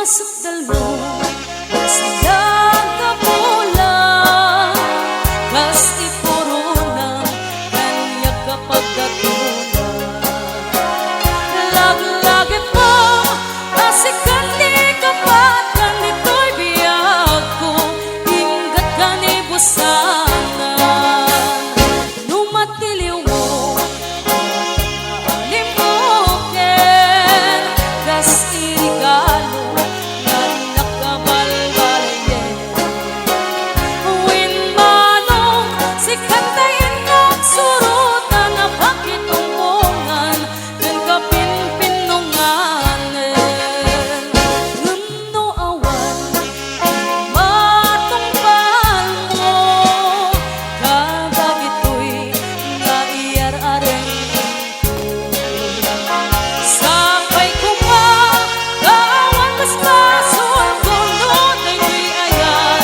Lumasok dalo silang kapulan, kasi puro na kanya kapagkatulan. Lag-lagi po kasi kandi kapat ganito'y biyag ko, hinggat kanibusanan. Numatiliw mo limukin, kas irigalo na nakabalbalayen. Uwin manong si kantayin ng surutan na bakit umungan ng kapinpinunganin. Ngumno awan matungpal mo, kadag ito'y naiyar-areng sabay ko pa kawan mas masul kunod ay di ayan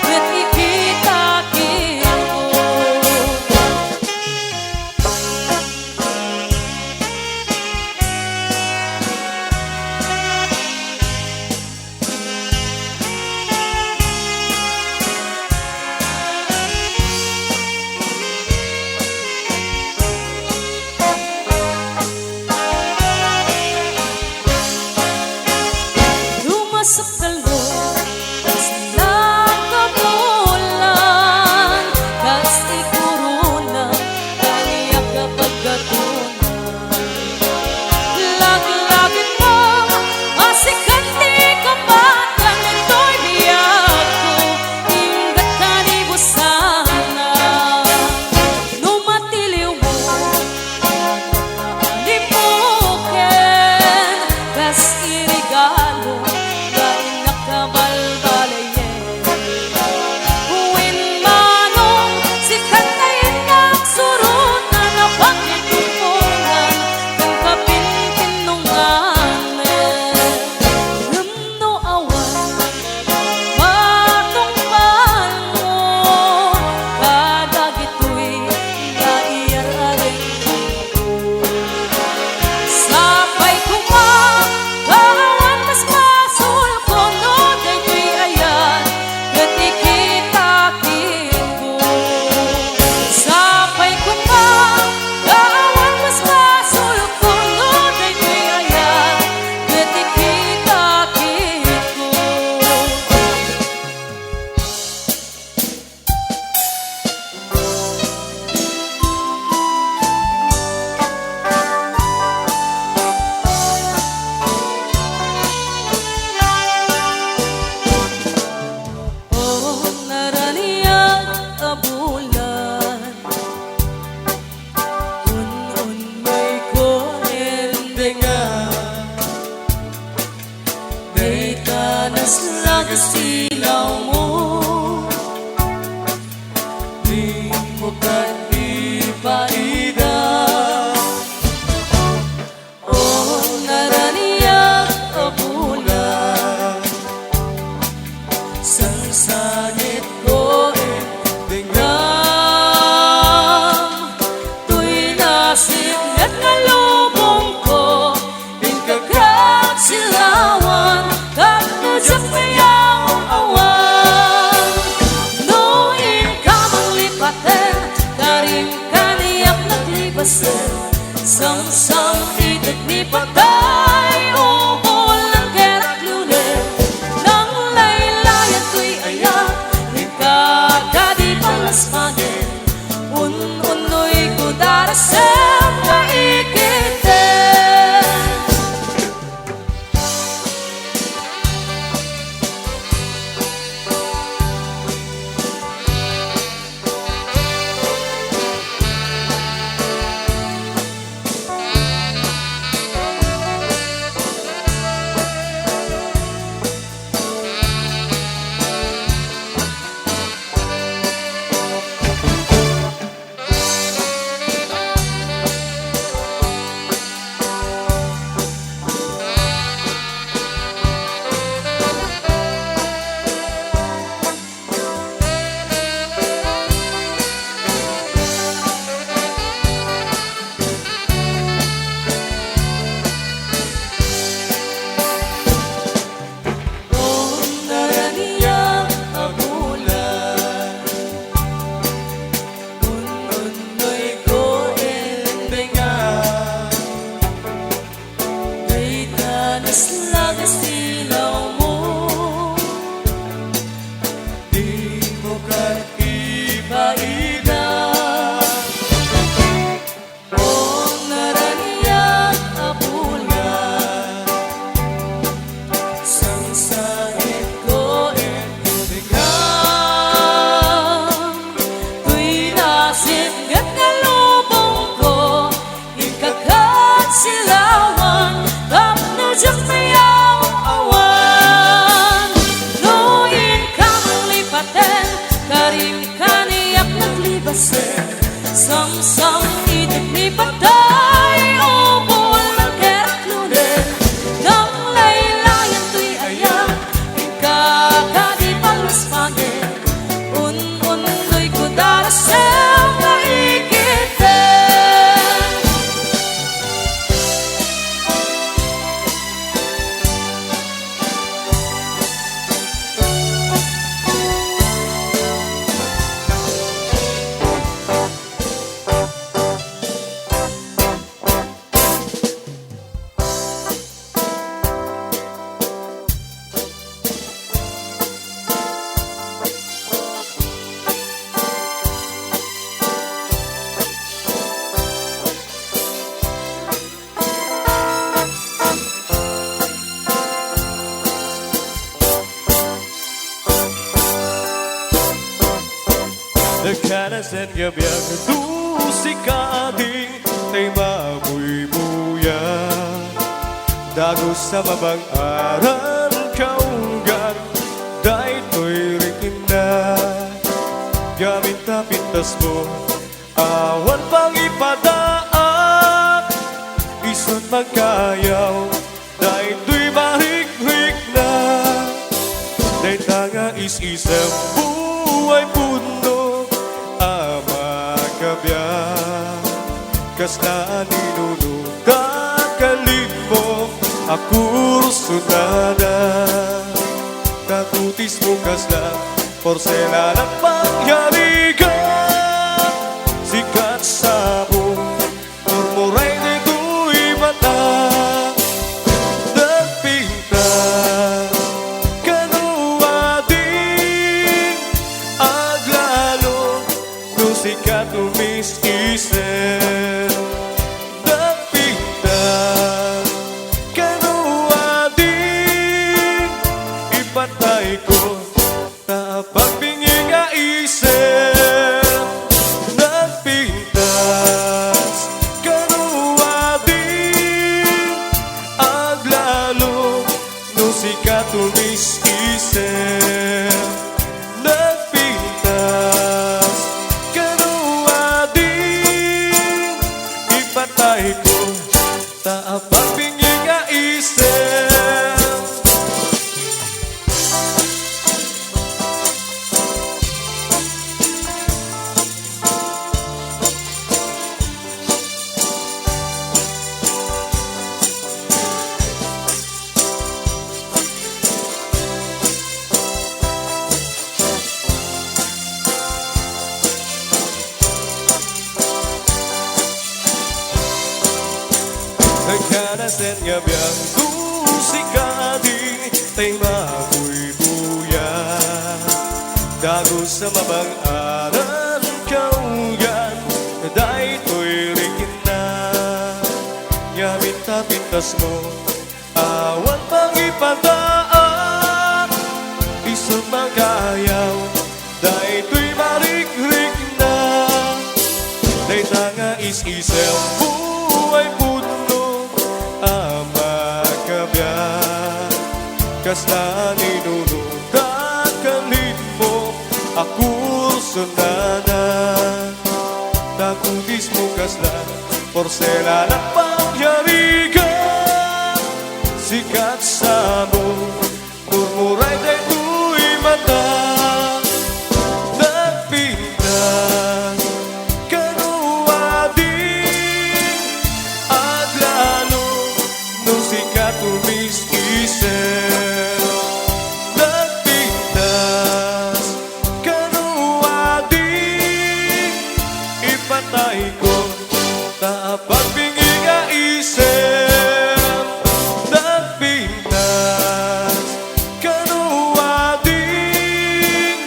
ket ikitakin ko. Lumasok dalo silang kapulan, kas ikurunan kaniya kapagkatulan. Lag-lagi mo kasi kandi kapat ganito'y biyag ko, hinggat kanibusanan. Numatiliw mo limukin, kas irigalo na nakabalbalayen. Uwin manong si kantayin ng surutan na bakit umungan ng kapinpinunganin. Ngumno awan matungpal mo, kadag ito'y naiyar-areng sabay ko pa kawan mas masul kunod ay di ayan ket ikitakin ko. Sabay ko pa kawan mas masul kunod ay di ayan ket ikitakin ko. Oh, naraniyan abulan, un may kunindengan, may tanas lagas silaw mo, di mo kan ipaida. Oh, naraniyan abulan, sangsangit ko dingdam, tuy nasib at nalubong ko, ingkagag silawan, kag nasak mayang awan. Nagkanasan gabiang tusikading Tay mabuy-buya Dago sa mabang aral kaugan Dahito'y rikin na Gamit na pintas mo Awan pang ipadaan Isot magkayaw Dahito'y mahik-hik na Dahil tanga is-isang buhay puno Ama kabiyak Kas na ninunutan kalip mo Ako sunada Tatutis mo kas na Porselana pangyari ka Sikat sa mo Murmuray nito'y mata Nagpinta Kanua din Aglalo Nung sikat umis-isip Nagpinta Kanua din Ipatay ko Pagpingin nga isip Nagpintas Kanua din Aglalo Nung sikat umis-isip Nagpintas Kanua din Ipatay ko Pagpingin nga isip Nagkanasan nga biyang tusikading Tay mabuy-buya Dago sa mabang aral kaugan Dahito'y rikin na Gamit na pintas mo Awan pang ipadaan Isang magayaw Dahito'y marik-rik na Dahil tanga is-isel buhay puno Ama kabiyak Kas na ninunutan kalip mo Ako sunana Takutis mo kas na Porselana pangyari ka Sikat sa mo Murmuray da'y mata Nagpinta Kanua din Aglalo Nung sikat umis-isip Nagpintas Kanua din Ipatay ko Pagpingin nga isip Nagpintas Kanua din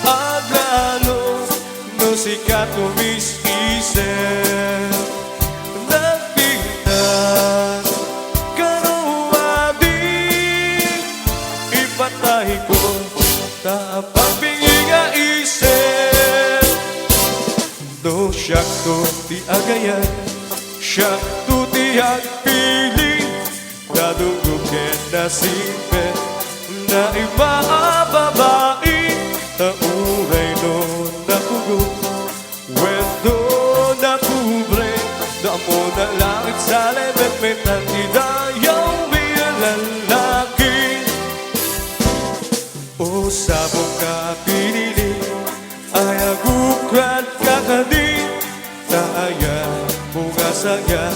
Aglalo Nung sikat umis-isip Nagpintas Kanua din Ipatay ko Pagpingin nga isip No siyak to di agayan Siyak to di agpiling Nadugugin na simpe Na imababae Tauray no napugo Wendo na kubre Damo na langit sa lebet May tantidayaw may lalaki O sabong ka pinili Ay agukran kakading Taaya bunga saya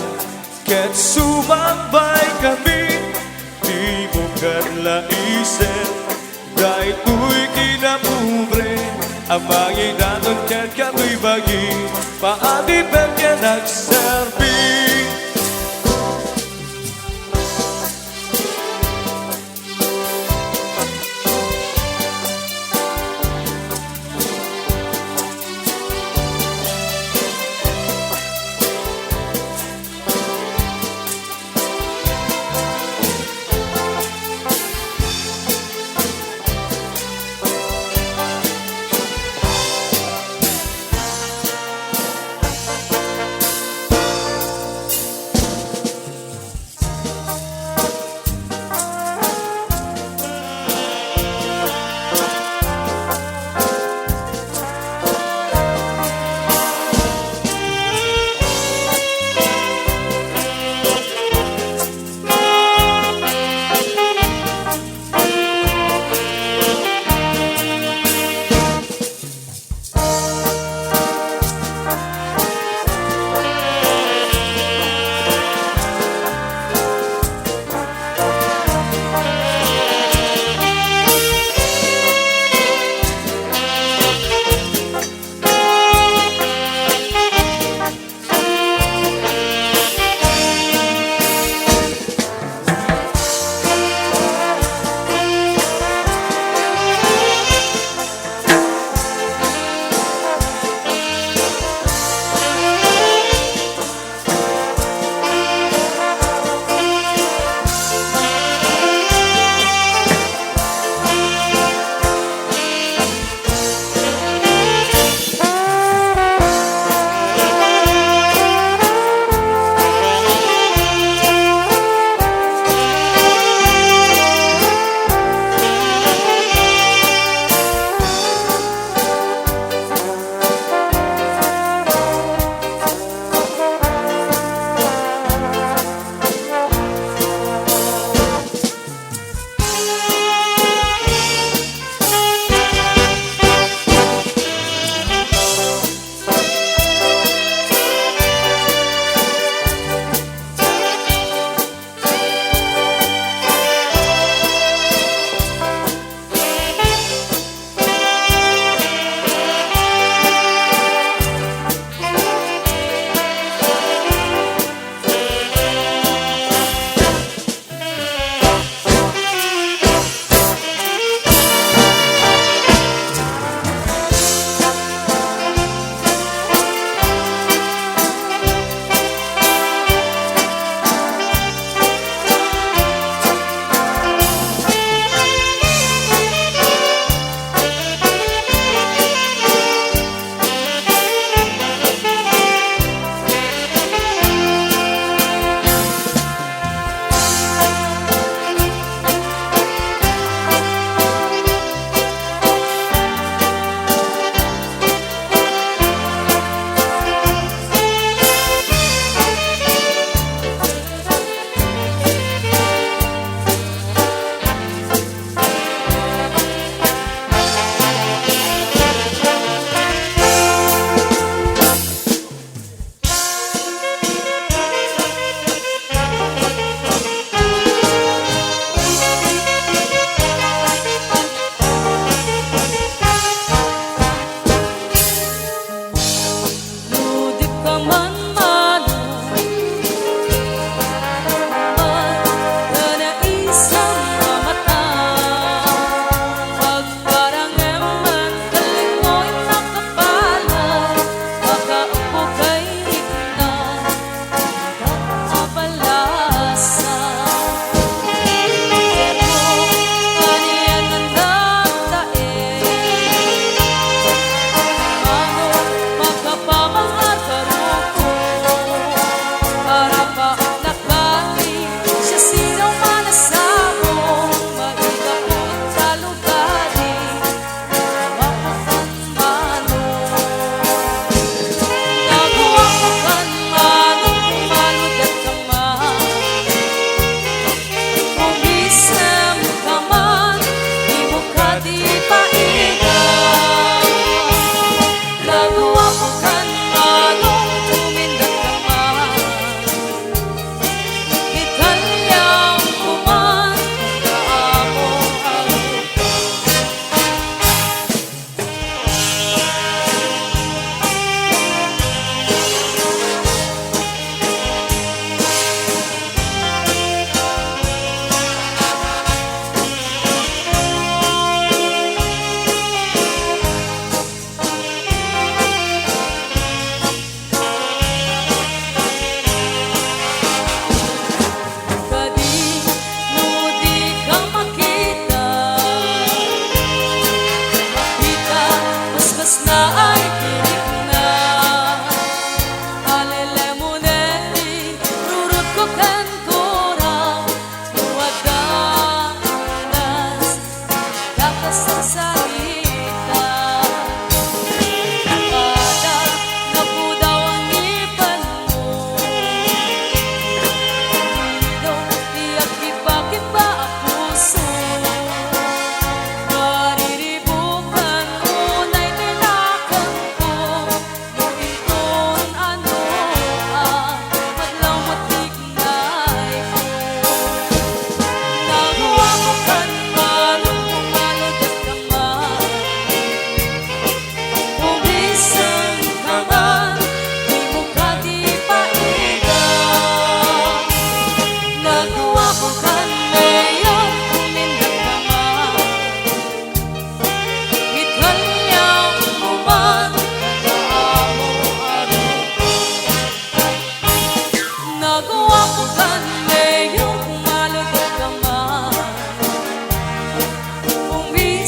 Ket sumambay kami Di mo kanlaisen Dahito'y kinapubre Ang mga inanon ket kami bagi Paadipen ka nagserbi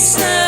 say